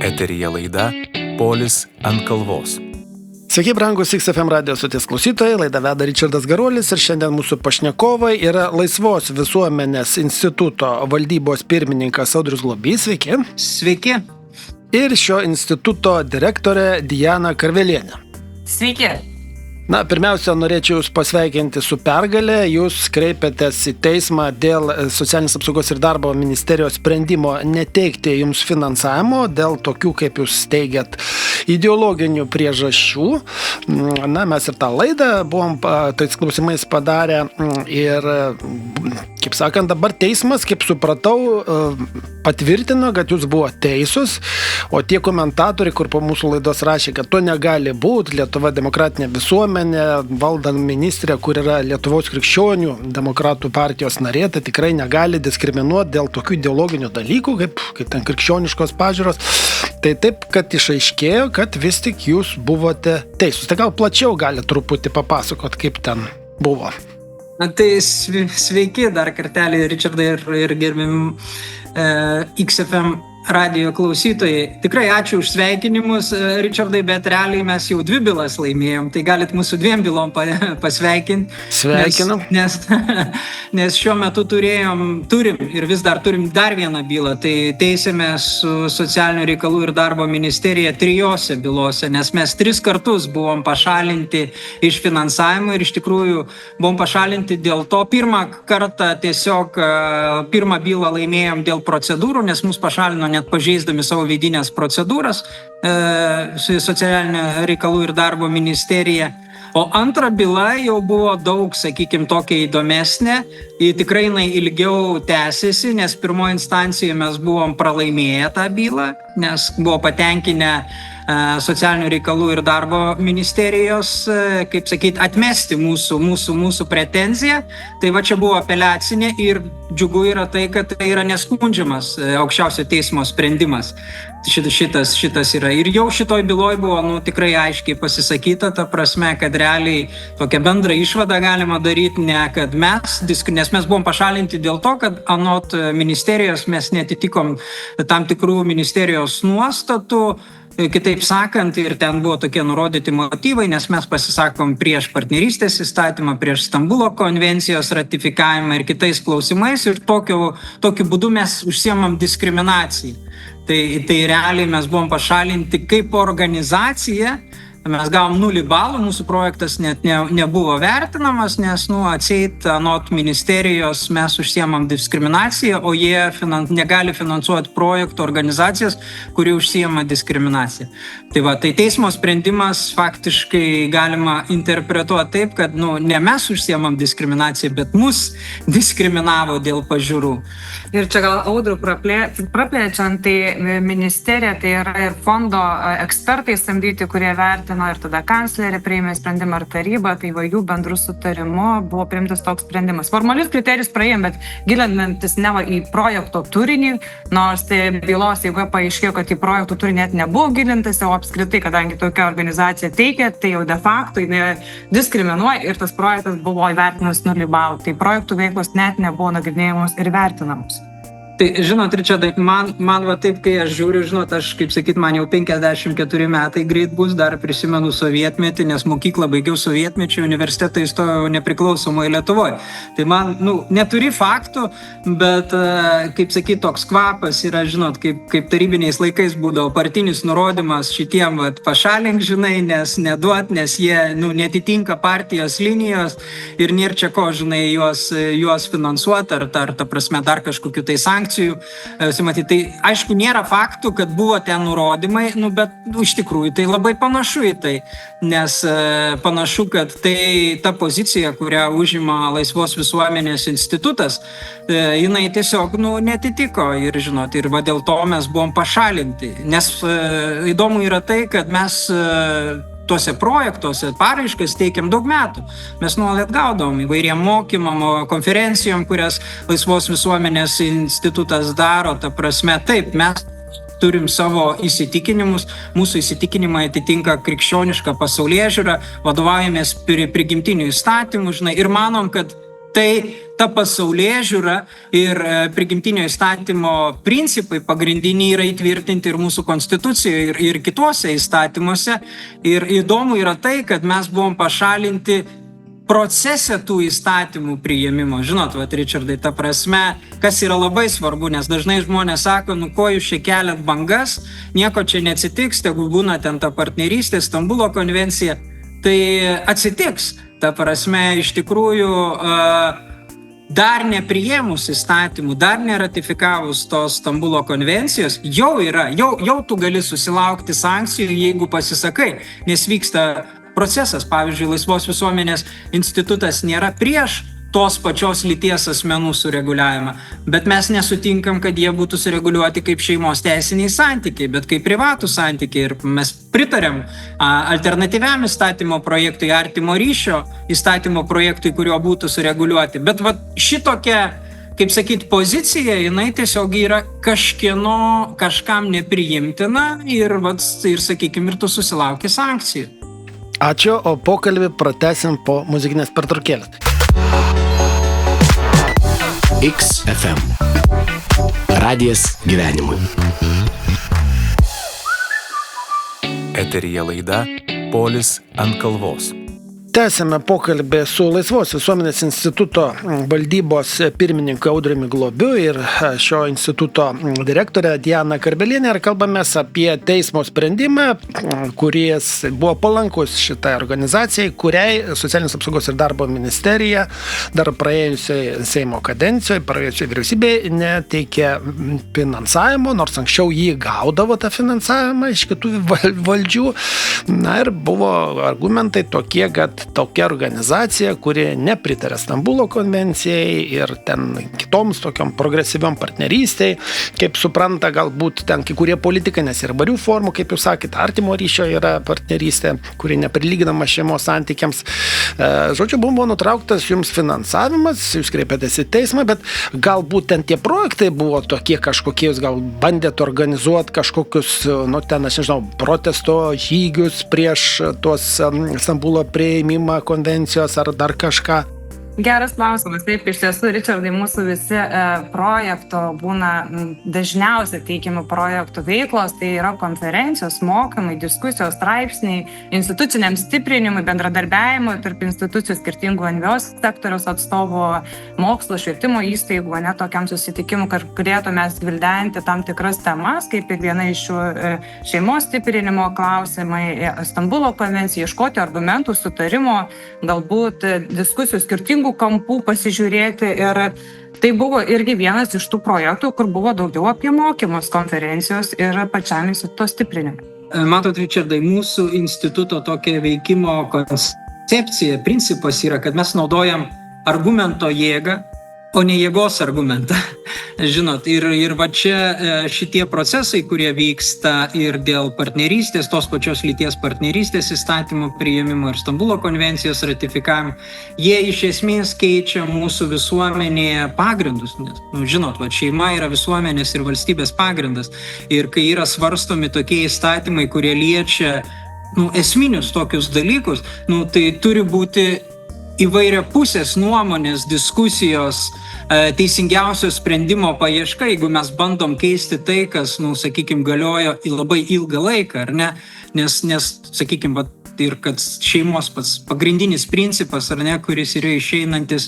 Eteryje laida Polis ant kalvos. Sveiki, brangus XFM radio stoties klausytojai, laidą veda Ričardas Garuolis ir šiandien mūsų pašnekovai yra Laisvos visuomenės instituto valdybos pirmininkas Audrius Globys. Sveiki. Sveiki. Ir šio instituto direktorė Diana Karvelienė. Sveiki. Na, pirmiausia, norėčiau Jūs pasveikinti su pergalė. Jūs kreipėtės į teismą dėl Socialinės apsaugos ir darbo ministerijos sprendimo neteikti Jums finansavimo dėl tokių, kaip Jūs teigiat, ideologinių priežasčių. Na, mes ir tą laidą buvom tais klausimais padarę ir, kaip sakant, dabar teismas, kaip supratau, patvirtino, kad Jūs buvo teisūs, o tie komentatoriai, kur po mūsų laidos rašė, kad to negali būti, Lietuva demokratinė visuomenė, valdant ministrė, kur yra Lietuvos krikščionių demokratų partijos narė, tai tikrai negali diskriminuoti dėl tokių ideologinių dalykų, kaip ten krikščioniškos pažiūros. Tai taip, kad išaiškėjo, kad vis tik Jūs buvote teisūs. Tai gal plačiau gali truputį papasakot, kaip ten buvo. Na, tai sveiki dar kartelį, Ričardai ir gerbim XFM radio klausytojai. Tikrai ačiū už sveikinimus, Ričardai, bet realiai mes jau 2 bylas laimėjom, tai galit mūsų 2 bylom pasveikinti. Sveikinam. Nes šiuo metu turim ir vis dar turim dar vieną bylą, tai teisėme su Socialinių reikalų ir darbo ministerija 3 bylose, nes mes 3 kartus buvom pašalinti iš finansavimo ir iš tikrųjų buvom pašalinti dėl to. Pirmą kartą tiesiog pirmą bylą laimėjom dėl procedūrų, nes mus pašalino net pažeisdami savo vidinės procedūras Socialinio reikalų ir darbo ministerija. O antra byla jau buvo daug, sakykime, tokia įdomesnė. Tikrai jinai ilgiau tęsiasi, nes pirmoje instancijoje mes buvom pralaimėję tą bylą, nes buvo patenkinę Socialinių reikalų ir darbo ministerijos, kaip sakyti, atmesti mūsų pretenziją. Tai va čia buvo apeliacinė ir džiugu yra tai, kad tai yra neskundžiamas aukščiausio teismo sprendimas. Šitas yra. Ir jau šitoj byloj buvo tikrai aiškiai pasisakyta, ta prasme, kad realiai tokią bendrą išvadą galima daryti, nes mes buvom pašalinti dėl to, kad anot ministerijos mes netitikom tam tikrų ministerijos nuostatų. Kitaip sakant, ir ten buvo tokie nurodyti motyvai, nes mes pasisakom prieš partnerystės įstatymą, prieš Stambulo konvencijos ratifikavimą ir kitais klausimais, ir tokiu būdu mes užsiemam diskriminaciją. Tai realiai mes buvom pašalinti kaip organizacija, mes gavom 0 balų, mūsų projektas net nebuvo vertinamas, nes atseit anot ministerijos mes užsiemam diskriminaciją, o jie negali finansuoti projektų organizacijas, kuri užsiema diskriminaciją. Tai teismo sprendimas faktiškai galima interpretuoti taip, kad ne mes užsiemam diskriminaciją, bet mus diskriminavo dėl pažiūrų. Ir čia gal Audrių praplečiant, tai ministerija, tai yra ir fondo ekspertai samdyti, kurie vertino, ir tada kanclerė priėmė sprendimą ar taryba, tai jų bendrų sutarimu buvo priimtas toks sprendimas. Formalius kriterijus praėjom, bet gilinantis neva į projekto turinį, nors tai bylos eigoje paaiškėjo, kad į projektų turinį net nebuvo gilintas, o apskritai, kadangi tokia organizacija teikia, tai jau de facto diskriminuoja ir tas projektas buvo įvertinus 0 balų. Tai projektų veiklos net nebuvo nagrinėjamos ir vertinamos. Tai, žinot, Ričardai, man va taip, kai aš žiūriu, aš, kaip sakyt, man jau 54 metai greit bus, dar prisimenu sovietmetį, nes mokyklą baigiau sovietmečiu, universitetą įstojau nepriklausomoje Lietuvoje. Tai man, neturi faktų, bet, kaip sakyt, toks kvapas yra, žinot, kaip tarybiniais laikais būdavo partinis nurodymas šitiem, pašalink, nes neduot, nes jie, netitinka partijos linijos ir nėra čia ko, juos finansuoti, ar ta prasme dar kažkokiu tai sankcijų. Tai aišku, nėra faktų, kad buvo ten nurodymai, bet iš tikrųjų tai labai panašu į tai, nes panašu, kad tai ta pozicija, kurią užima Laisvos visuomenės institutas, jinai tiesiog netitiko ir, ir dėl to mes buvom pašalinti. Nes įdomu yra tai, kad mes tuose projektuose paraiškas teikiam daug metų. Mes nuolat gaudavom įvairiem mokymam, konferencijom, kurias Laisvos visuomenės institutas daro. Ta prasme, taip, mes turim savo įsitikinimus, mūsų įsitikinimai atitinka krikščionišką pasaulėžiūrą, vadovaujamės prigimtinių įstatymų, ir manom, kad Tai ta pasaulėžiūra ir prigimtinio įstatymo principai pagrindiniai yra įtvirtinti ir mūsų konstitucijoje, ir kituose įstatymuose. Ir įdomu yra tai, kad mes buvom pašalinti procese tų įstatymų priėmimo. Žinot, Richardai, ta prasme, kas yra labai svarbu, nes dažnai žmonės sako, ko jūs čia keliat bangas, nieko čia neatsitiks, tegu būna ten ta partnerystė, Stambulo konvencija. Tai atsitiks. Ta prasme, iš tikrųjų, dar nepriėmus įstatymų, dar neratifikavus tos Stambulo konvencijos, jau tu gali susilaukti sankcijų, jeigu pasisakai, nes vyksta procesas. Pavyzdžiui, Laisvos visuomenės institutas nėra prieš tos pačios lyties asmenų sureguliavimą, bet mes nesutinkam, kad jie būtų sureguliuoti kaip šeimos teisiniai santykiai, bet kaip privatų santykiai. Ir mes pritarėm alternatyviam įstatymo projektui, artimo ryšio įstatymo projektui, kurio būtų sureguliuoti. Bet šitokia, kaip sakyt, pozicija, jinai tiesiog yra kažkam nepriimtina ir sakykime, ir tu susilauki sankcijų. Ačiū, o pokalbį pratęsim po muzikinės pertraukėlės. XFM. Radijas gyvenimui. Eteryje laida Polis ant kalvos. Tęsėme pokalbį su Laisvos visuomenės instituto valdybos pirmininku Audriumi Globiu ir šio instituto direktorė Diana Karbelienė ir kalbamės apie teismo sprendimą, kuris buvo palankus šitai organizacijai, kuriai Socialinės apsaugos ir darbo ministerija dar praėjusioje Seimo kadencijoje, praėjusioje vyriausybėje neteikė finansavimo, nors anksčiau jį gaudavo tą finansavimą iš kitų valdžių. Na ir buvo argumentai tokie, kad tokia organizacija, kuri nepritarė Stambulo konvencijai ir ten kitoms tokiom progresyviom partnerystėj, kaip supranta galbūt ten kai kurie politikai, nes ir varių formų, kaip jūs sakėte, artimo ryšio yra partnerystė, kuri neprilyginama šeimos santykiams. Žodžiu, buvo nutrauktas jums finansavimas, jūs kreipėtės į teismą, bet galbūt ten tie projektai buvo tokie kažkokie, jūs gal bandėte organizuoti kažkokius, protesto žygius prieš tuos Stambulo priėmimą konvencijos ar dar kažką? Geras klausimas. Taip, iš tiesų, Richardai, mūsų visi projekto būna dažniausiai teikiami projektų veiklos, tai yra konferencijos, mokymai, diskusijos, straipsniai, instituciniam stiprinimui, bendradarbiavimui tarp institucijų skirtingų NVO sektoriaus atstovų, mokslo, švietimo įstaigų, tokiam susitikimui, kad galėtume gvildenti tam tikras temas, kaip ir viena iš šių šeimos stiprinimo klausimai, Stambulo konvencija, ieškoti argumentų, sutarimo, galbūt diskusijų skirtingų kampų pasižiūrėti ir tai buvo irgi vienas iš tų projektų, kur buvo daugiau apie mokymus, konferencijos ir pačiam instituto stiprinimą. Matot, Richardai, mūsų instituto tokia veikimo koncepcija, principas yra, kad mes naudojam argumento jėgą, o ne jėgos argumentą. Žinot, ir va čia šitie procesai, kurie vyksta ir dėl partnerystės, tos pačios lyties partnerystės įstatymų priėmimo ir Stambulo konvencijos ratifikavimo, jie iš esmės keičia mūsų visuomenėje pagrindus. Nes, žinot, va, šeima yra visuomenės ir valstybės pagrindas. Ir kai yra svarstomi tokie įstatymai, kurie liečia esminius tokius dalykus, tai turi būti įvairiapusės nuomonės, diskusijos, teisingiausio sprendimo paieška, jeigu mes bandom keisti tai, kas, sakykime, galiojo labai ilgą laiką, ar ne? Nes sakykime, ir kad šeimos pats pagrindinis principas, ar ne, kuris yra išeinantis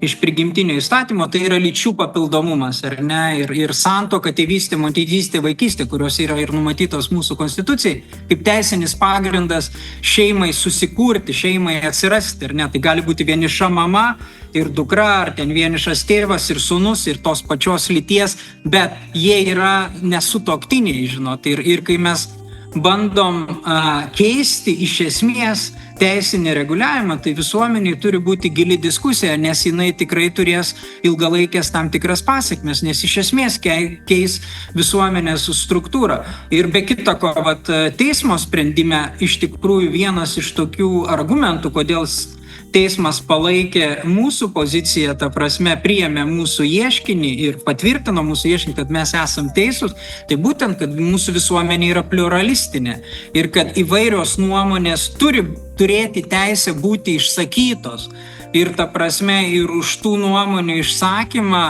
iš prigimtinio įstatymo, tai yra lyčių papildomumas, ar ne, ir santuoka, tėvystė, motinystė, vaikystė, kurios yra ir numatytos mūsų konstitucijai, kaip teisinis pagrindas šeimai susikurti, šeimai atsirasti, ar ne, tai gali būti vieniša mama ir dukra, ar ten vienišas tėvas ir sūnus ir tos pačios lyties, bet jie yra nesutuoktiniai, žinot, ir kai mes bandom keisti iš esmės teisinį reguliavimą, tai visuomeniai turi būti gili diskusija, nes jinai tikrai turės ilgalaikės tam tikras pasekmes, nes iš esmės keis visuomenės struktūrą. Ir be kita ko, teismo sprendime iš tikrųjų vienas iš tokių argumentų, kodėl teismas palaikė mūsų poziciją, ta prasme priėmė mūsų ieškinį ir patvirtino mūsų ieškinį, kad mes esam teisūs, tai būtent, kad mūsų visuomenė yra pluralistinė ir kad įvairios nuomonės turi turėti teisę būti išsakytos. ir ta prasme ir už tų nuomonių išsakymą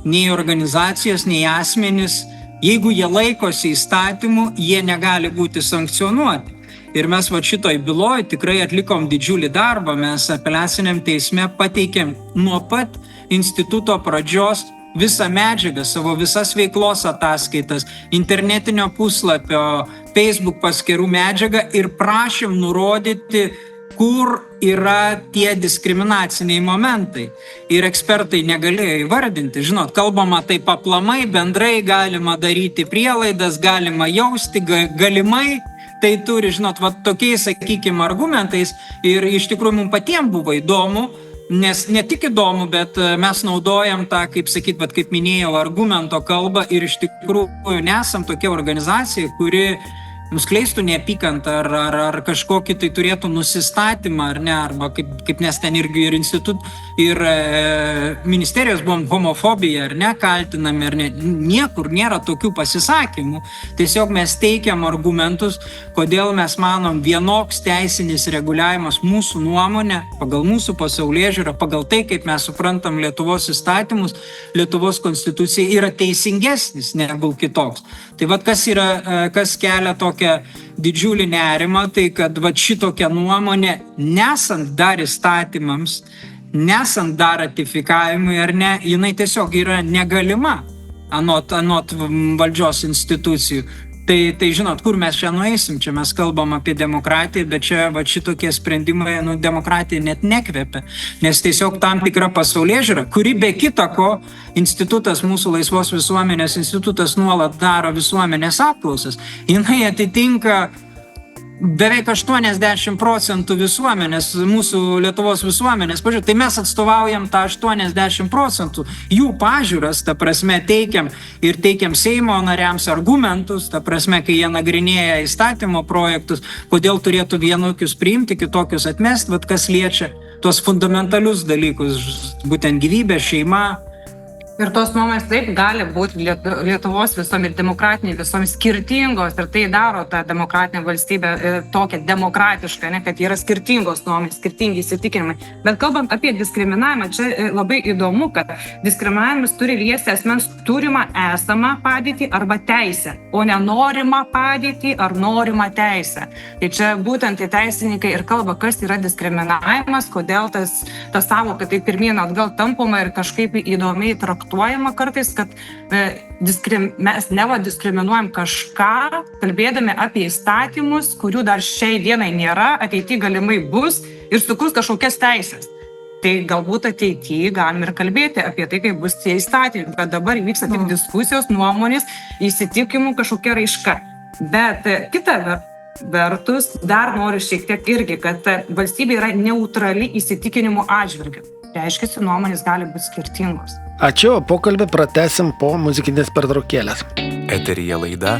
nei organizacijos, nei asmenys, jeigu jie laikosi įstatymų, jie negali būti sankcionuoti. Ir mes šitoj byloj tikrai atlikom didžiulį darbą, mes apeliaciniam teisme pateikėm nuo pat instituto pradžios visą medžiagą, savo visas veiklos ataskaitas, internetinio puslapio, Facebook paskyrų medžiagą ir prašėm nurodyti, kur yra tie diskriminaciniai momentai. Ir ekspertai negalėjo įvardinti. Žinot, kalbama taip aplamai, bendrai galima daryti prielaidas, galima jausti, galimai. Tai turi, žinot, tokiais, sakykime, argumentais ir iš tikrųjų mums patiems buvo įdomu, nes ne tik įdomu, bet mes naudojam tą, kaip sakyt, kaip minėjau, argumento kalbą ir iš tikrųjų nesam tokia organizacija, kuri nuskleistų neapykantą ar kažkokį tai turėtų nusistatymą, ar ne, arba kaip nes ten irgi ir institut, ir ministerijos buvom homofobija, ar ne, kaltinami, ar ne, niekur nėra tokių pasisakymų. Tiesiog mes teikiam argumentus, kodėl mes manom vienoks teisinis reguliavimas mūsų nuomonė, pagal mūsų pasaulėžiūrą, pagal tai, kaip mes suprantam Lietuvos įstatymus, Lietuvos konstitucija yra teisingesnis negu kitoks. Tai kas kelia tokią didžiulį nerimą, tai kad šitokia nuomonė, nesant dar įstatymams, nesant dar ratifikavimui ar ne, jinai tiesiog yra negalima anot valdžios institucijų. Tai žinot, kur mes čia nueisim, čia mes kalbam apie demokratiją, bet čia šitokie sprendimai, demokratija net nekvepia, nes tiesiog tam tikra pasaulėžiūra, kuri be kita ko, institutas, mūsų laisvos visuomenės institutas nuolat daro visuomenės apklausas, jinai atitinka beveik 80% visuomenės, mūsų Lietuvos visuomenės pažiūrė. Tai mes atstovaujam tą 80%. Jų pažiūras, ta prasme, teikiam Seimo nariams argumentus, ta prasme, kai jie nagrinėja įstatymo projektus, kodėl turėtų vienokius priimti, kitokius atmesti, kas liečia tuos fundamentalius dalykus, būtent gyvybė, šeima. Ir tos nuomonės taip gali būti Lietuvos visom ir demokratiniai visom skirtingos ir tai daro tą demokratinę valstybę tokią demokratišką, kad yra skirtingos nuomonės, skirtingi įsitikinimai. Bet kalbant apie diskriminavimą, čia labai įdomu, kad diskriminavimas turi liesti asmens turimą esamą padėtį arba teisę, o ne norimą padėtį ar norimą teisę. Tai čia būtent teisininkai ir kalba, kas yra diskriminavimas, kodėl tas savoka tai pirmyn atgal tampoma ir kažkaip įdomiai traktuojama kartais, kad mes diskriminuojam kažką, kalbėdami apie įstatymus, kurių dar šiai dienai nėra, ateityje galimai bus ir sukurs kažkokias teisės. Tai galbūt ateityje galim ir kalbėti apie tai, kaip bus tie įstatymai, bet dabar vyksta tik diskusijos, nuomonės, įsitikimų kažkokia raiška. Bet kita vertus, dar noriu šiek tiek irgi, kad valstybė yra neutrali įsitikinimų atžvilgiu. Reiškia, nuomonės gali būti skirtingos. Ačiū, pokalbį pratęsim po muzikinės pertraukėlės. Eteryje laida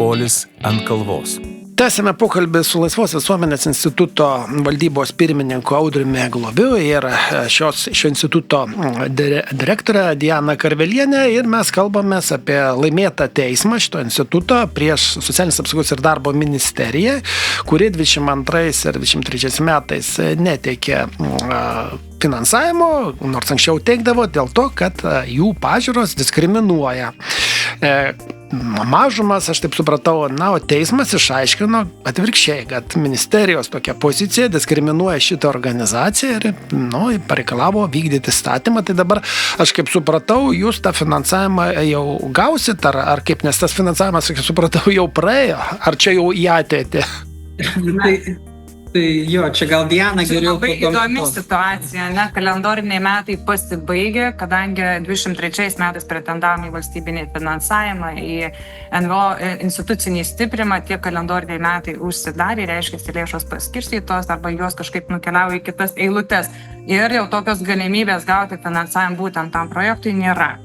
Polis ant kalvos. Tęsime pokalbį su Laisvos visuomenės instituto valdybos pirmininku Audriumi Globiu ir šio instituto direktorė Diana Karvelienė ir mes kalbamės apie laimėtą teismą šito instituto prieš Socialinės apsaugos ir darbo ministeriją, kuri 22 ir 23 metais neteikė finansavimo, nors anksčiau teikdavo dėl to, kad jų pažiūros diskriminuoja mažumas, aš taip supratau, o teismas išaiškino atvirkščiai, kad ministerijos tokia pozicija diskriminuoja šitą organizaciją ir pareikalavo vykdyti statymą. Tai dabar, aš kaip supratau, jūs tą finansavimą jau gausit, ar kaip, nes tas finansavimas, kaip supratau, jau praėjo, ar čia jau į ateitį? Tai jo, čia gal Diana geriau labai įdomi situacija, kalendoriniai metai pasibaigė, kadangi 23 metais pretendavom į valstybinį finansavimą, į NVO institucinį stiprimą, tie kalendoriniai metai užsidarė, reiškia, lėšos paskirstytos arba jos kažkaip nukeliavo į kitas eilutes. Ir jau tokios galimybės gauti finansavimą būtent tam projektui nėra.